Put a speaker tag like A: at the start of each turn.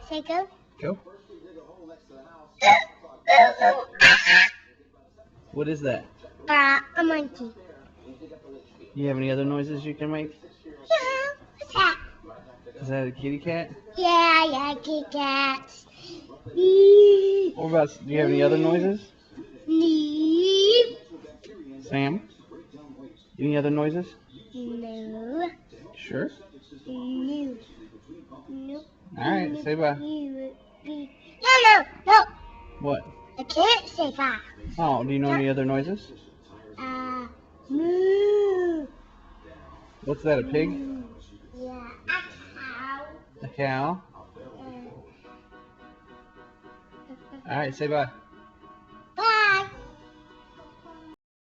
A: Say go.
B: Go. What is that?
A: A monkey.
B: You have any other noises you can make?
A: Yeah, what's that?
B: Is that a kitty cat?
A: Yeah, kitty cats.
B: What about, do you have any other noises? Sam? Any other noises?
A: No.
B: Sure.
A: No.
B: Alright, say bye.
A: No.
B: What?
A: I can't say bye.
B: Oh, do you know any other noises?
A: Moo.
B: What's that, a pig?
A: Yeah, a cow.
B: A cow? Alright, say bye.